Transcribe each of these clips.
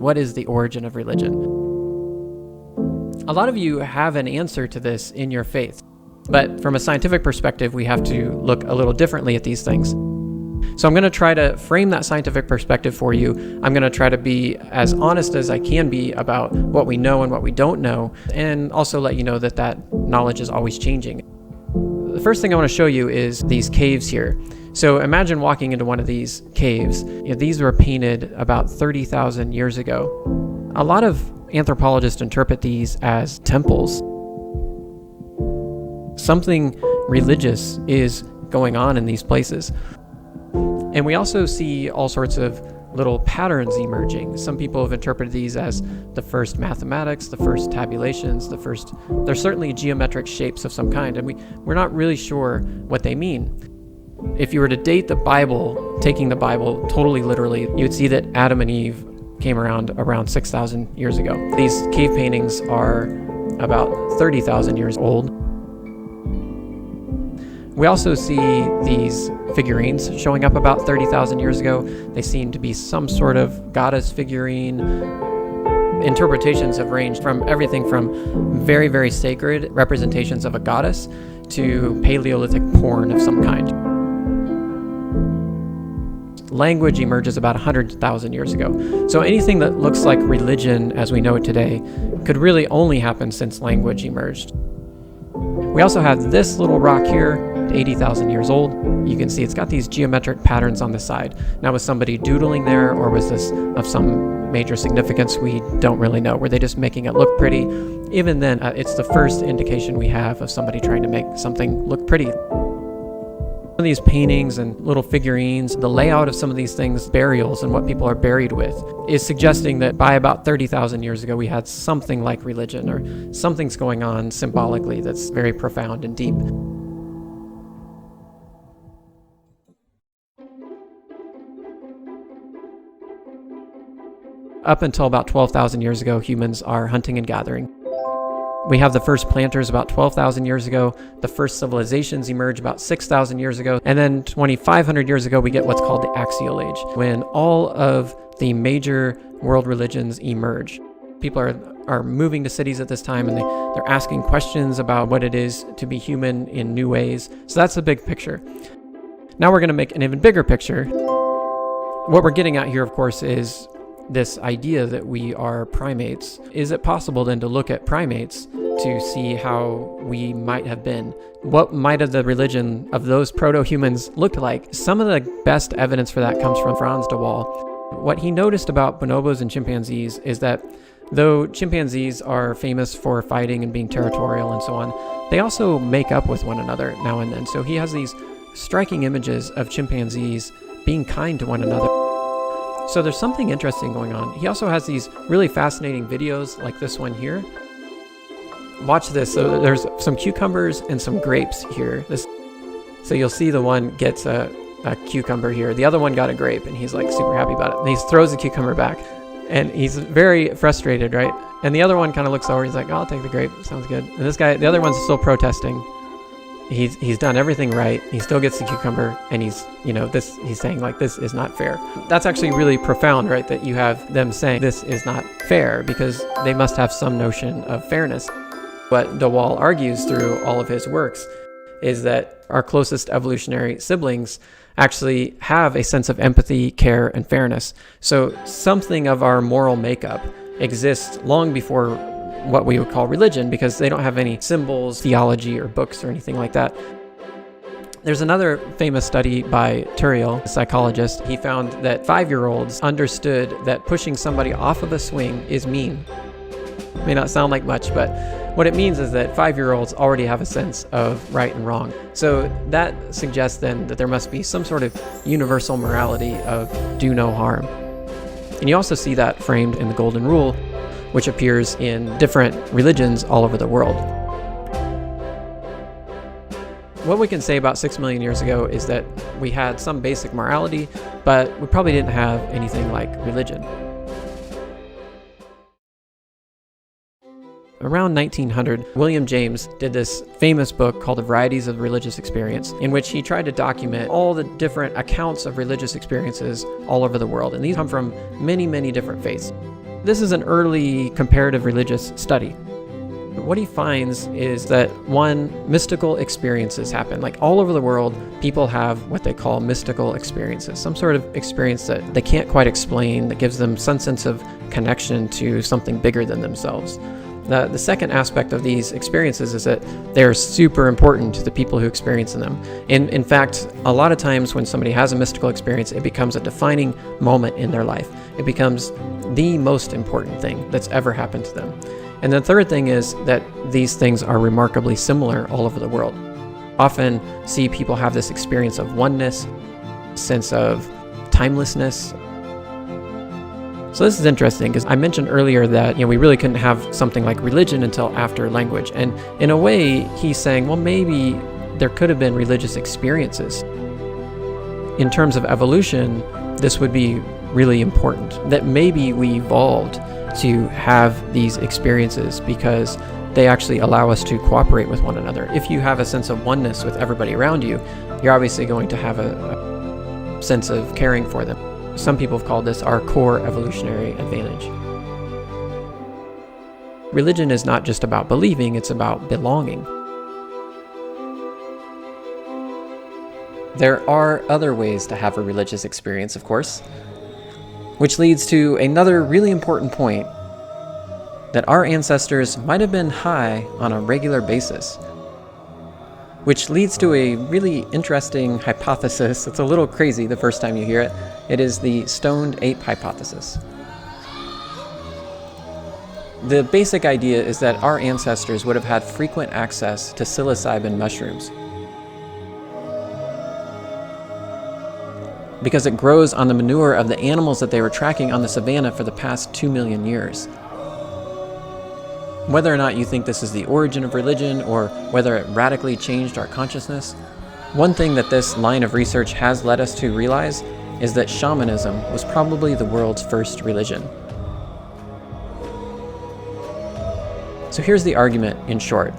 What is the origin of religion? A lot of you have an answer to this in your faith, but from a scientific perspective, we have to look a little differently at these things. So I'm going to try to frame that scientific perspective for you. I'm going to try to be as honest as I can be about what we know and what we don't know, and also let you know that that knowledge is always changing. The first thing I want to show you is these caves here. So imagine walking into one of these caves. These were painted about 30,000 years ago. A lot of anthropologists interpret these as temples. Something religious is going on in these places. And we also see all sorts of little patterns emerging. Some people have interpreted these as the first mathematics, the first tabulations, they're certainly geometric shapes of some kind, and we're not really sure what they mean. If you were to date the Bible, taking the Bible totally literally, you would see that Adam and Eve came around 6,000 years ago. These cave paintings are about 30,000 years old. We also see these figurines showing up about 30,000 years ago. They seem to be some sort of goddess figurine. Interpretations have ranged from everything from very, very sacred representations of a goddess to Paleolithic porn of some kind. Language emerges about 100,000 years ago. So anything that looks like religion as we know it today could really only happen since language emerged. We also have this little rock here, 80,000 years old. You can see it's got these geometric patterns on the side. Now, was somebody doodling there, or was this of some major significance? We don't really know. Were they just making it look pretty? Even then, it's the first indication we have of somebody trying to make something look pretty. Some of these paintings and little figurines, the layout of some of these things, burials and what people are buried with, is suggesting that by about 30,000 years ago, we had something like religion, or something's going on symbolically that's very profound and deep. Up until about 12,000 years ago, humans are hunting and gathering. We have the first planters about 12,000 years ago. The first civilizations emerge about 6,000 years ago. And then 2,500 years ago, we get what's called the Axial Age, when all of the major world religions emerge. People are moving to cities at this time, and they're asking questions about what it is to be human in new ways. So that's the big picture. Now we're going to make an even bigger picture. What we're getting at here, of course, is this idea that we are primates. Is it possible then to look at primates to see how we might have been? What might have the religion of those proto-humans looked like? Some of the best evidence for that comes from Frans de Waal. What he noticed about bonobos and chimpanzees is that though chimpanzees are famous for fighting and being territorial and so on, they also make up with one another now and then. So he has these striking images of chimpanzees being kind to one another. So there's something interesting going on. He also has these really fascinating videos like this one here. Watch this. So there's some cucumbers and some grapes here. So you'll see the one gets a cucumber here. The other one got a grape, and he's like super happy about it. And he throws the cucumber back, and he's very frustrated, right? And the other one kind of looks over. He's like, oh, I'll take the grape. Sounds good. And this guy, the other one's still protesting. He's done everything right. He still gets the cucumber, and he's saying like, this is not fair. That's actually really profound, right? That you have them saying this is not fair because they must have some notion of fairness. What de Waal argues through all of his works is that our closest evolutionary siblings actually have a sense of empathy, care, and fairness. So something of our moral makeup exists long before what we would call religion, because they don't have any symbols, theology, or books or anything like that. There's another famous study by Turiel, a psychologist. He found that 5-year-olds understood that pushing somebody off of a swing is mean. It may not sound like much, but what it means is that 5-year-olds already have a sense of right and wrong. So that suggests then that there must be some sort of universal morality of do no harm. And you also see that framed in the Golden Rule, which appears in different religions all over the world. What we can say about 6 million years ago is that we had some basic morality, but we probably didn't have anything like religion. Around 1900, William James did this famous book called The Varieties of Religious Experience, in which he tried to document all the different accounts of religious experiences all over the world. And these come from many, many different faiths. This is an early comparative religious study. What he finds is that, one, mystical experiences happen. Like all over the world, people have what they call mystical experiences, some sort of experience that they can't quite explain, that gives them some sense of connection to something bigger than themselves. The second aspect of these experiences is that they're super important to the people who experience them. In fact, a lot of times when somebody has a mystical experience, it becomes a defining moment in their life. It becomes the most important thing that's ever happened to them. And the third thing is that these things are remarkably similar all over the world. Often see people have this experience of oneness, sense of timelessness. So this is interesting because I mentioned earlier that we really couldn't have something like religion until after language. And in a way, he's saying, well, maybe there could have been religious experiences. In terms of evolution, this would be really important, that maybe we evolved to have these experiences because they actually allow us to cooperate with one another. If you have a sense of oneness with everybody around you, you're obviously going to have a sense of caring for them. Some people have called this our core evolutionary advantage. Religion is not just about believing, it's about belonging. There are other ways to have a religious experience, of course, which leads to another really important point, that our ancestors might have been high on a regular basis, which leads to a really interesting hypothesis. It's a little crazy the first time you hear it. It is the stoned ape hypothesis. The basic idea is that our ancestors would have had frequent access to psilocybin mushrooms because it grows on the manure of the animals that they were tracking on the savannah for the past 2 million years. Whether or not you think this is the origin of religion or whether it radically changed our consciousness, one thing that this line of research has led us to realize is that shamanism was probably the world's first religion. So here's the argument in short.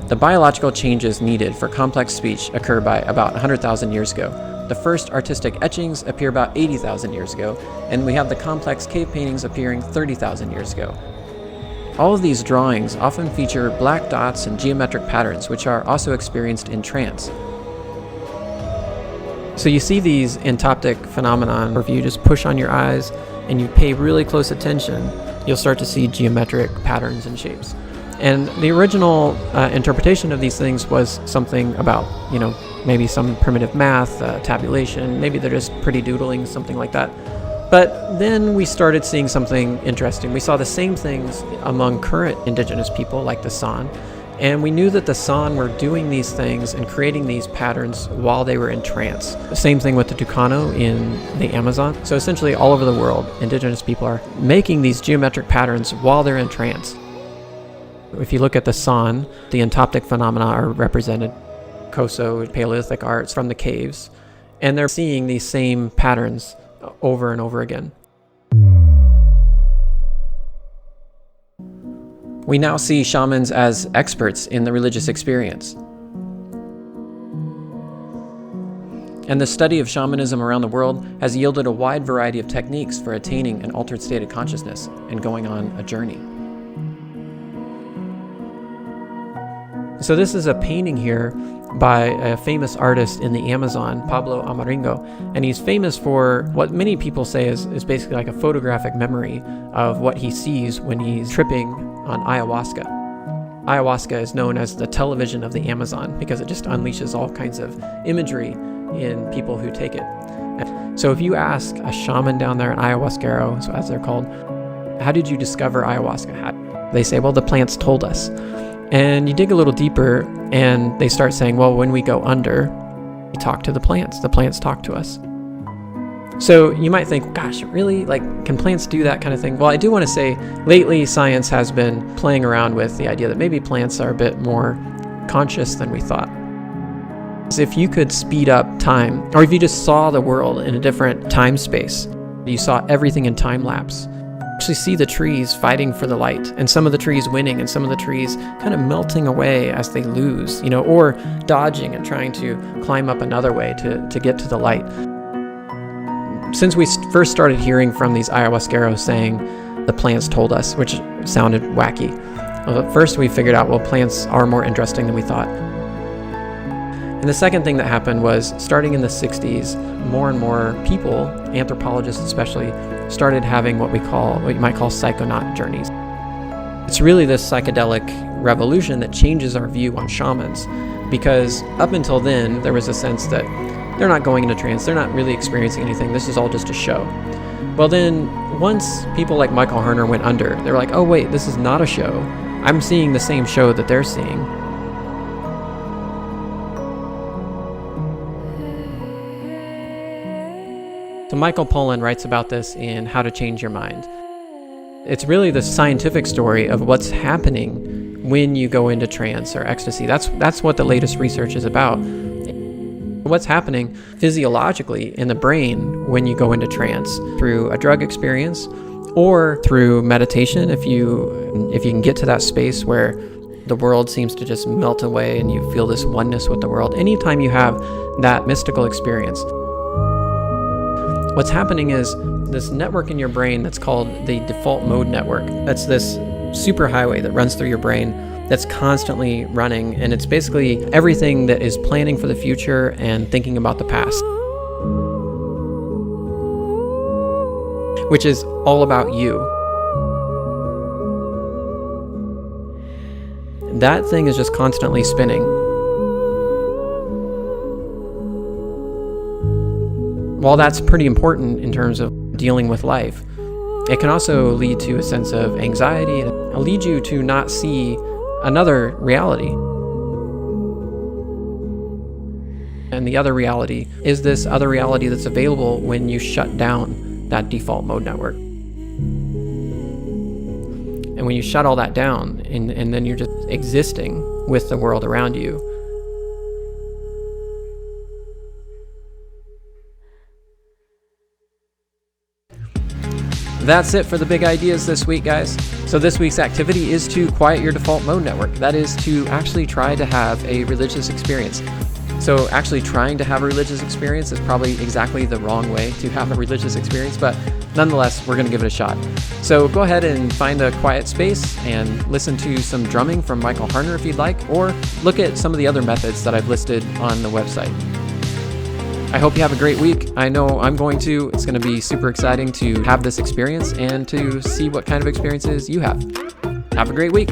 The biological changes needed for complex speech occur by about 100,000 years ago. The first artistic etchings appear about 80,000 years ago, and we have the complex cave paintings appearing 30,000 years ago. All of these drawings often feature black dots and geometric patterns, which are also experienced in trance. So you see these entoptic phenomenon, or if you just push on your eyes and you pay really close attention, you'll start to see geometric patterns and shapes. And the original interpretation of these things was something about, maybe some primitive math, tabulation, maybe they're just pretty doodling, something like that. But then we started seeing something interesting. We saw the same things among current indigenous people like the San, and we knew that the San were doing these things and creating these patterns while they were in trance. The same thing with the Tucano in the Amazon. So essentially all over the world, indigenous people are making these geometric patterns while they're in trance. If you look at the San, the entoptic phenomena are represented, Koso, Paleolithic arts from the caves, and they're seeing these same patterns over and over again. We now see shamans as experts in the religious experience. And the study of shamanism around the world has yielded a wide variety of techniques for attaining an altered state of consciousness and going on a journey. So this is a painting here by a famous artist in the Amazon, Pablo Amaringo, and he's famous for what many people say is basically like a photographic memory of what he sees when he's tripping on ayahuasca. Ayahuasca is known as the television of the Amazon because it just unleashes all kinds of imagery in people who take it. So if you ask a shaman down there, an ayahuasquero, so as they're called, how did you discover ayahuasca? They say, well, the plants told us. And you dig a little deeper and they start saying, well, when we go under, we talk to the plants talk to us. So you might think, gosh, really? Can plants do that kind of thing? Well, I do want to say, lately science has been playing around with the idea that maybe plants are a bit more conscious than we thought. So if you could speed up time, or if you just saw the world in a different time space, you saw everything in time lapse, actually see the trees fighting for the light, and some of the trees winning and some of the trees kind of melting away as they lose, or dodging and trying to climb up another way to get to the light. Since we first started hearing from these ayahuasqueros saying the plants told us, which sounded wacky. Well, at first we figured out, well, plants are more interesting than we thought. And the second thing that happened was, starting in the 60s, more and more people, anthropologists especially, started having what you might call psychonaut journeys. It's really this psychedelic revolution that changes our view on shamans, because up until then, there was a sense that they're not going into trance, they're not really experiencing anything, this is all just a show. Well then, once people like Michael Herner went under, they were like, oh wait, this is not a show. I'm seeing the same show that they're seeing. So Michael Pollan writes about this in How to Change Your Mind. It's really the scientific story of what's happening when you go into trance or ecstasy. That's what the latest research is about. What's happening physiologically in the brain when you go into trance through a drug experience or through meditation. If you can get to that space where the world seems to just melt away and you feel this oneness with the world, anytime you have that mystical experience, what's happening is this network in your brain that's called the default mode network. That's this superhighway that runs through your brain that's constantly running, and it's basically everything that is planning for the future and thinking about the past, which is all about you. That thing is just constantly spinning. While that's pretty important in terms of dealing with life, it can also lead to a sense of anxiety and lead you to not see another reality. And the other reality is this other reality that's available when you shut down that default mode network. And when you shut all that down, and then you're just existing with the world around you. That's it for the big ideas this week, guys. So this week's activity is to quiet your default mode network. That is to actually try to have a religious experience. So actually trying to have a religious experience is probably exactly the wrong way to have a religious experience, but nonetheless, we're going to give it a shot. So go ahead and find a quiet space and listen to some drumming from Michael Herner if you'd like, or look at some of the other methods that I've listed on the website. I hope you have a great week. I know I'm going to. It's going to be super exciting to have this experience and to see what kind of experiences you have. Have a great week.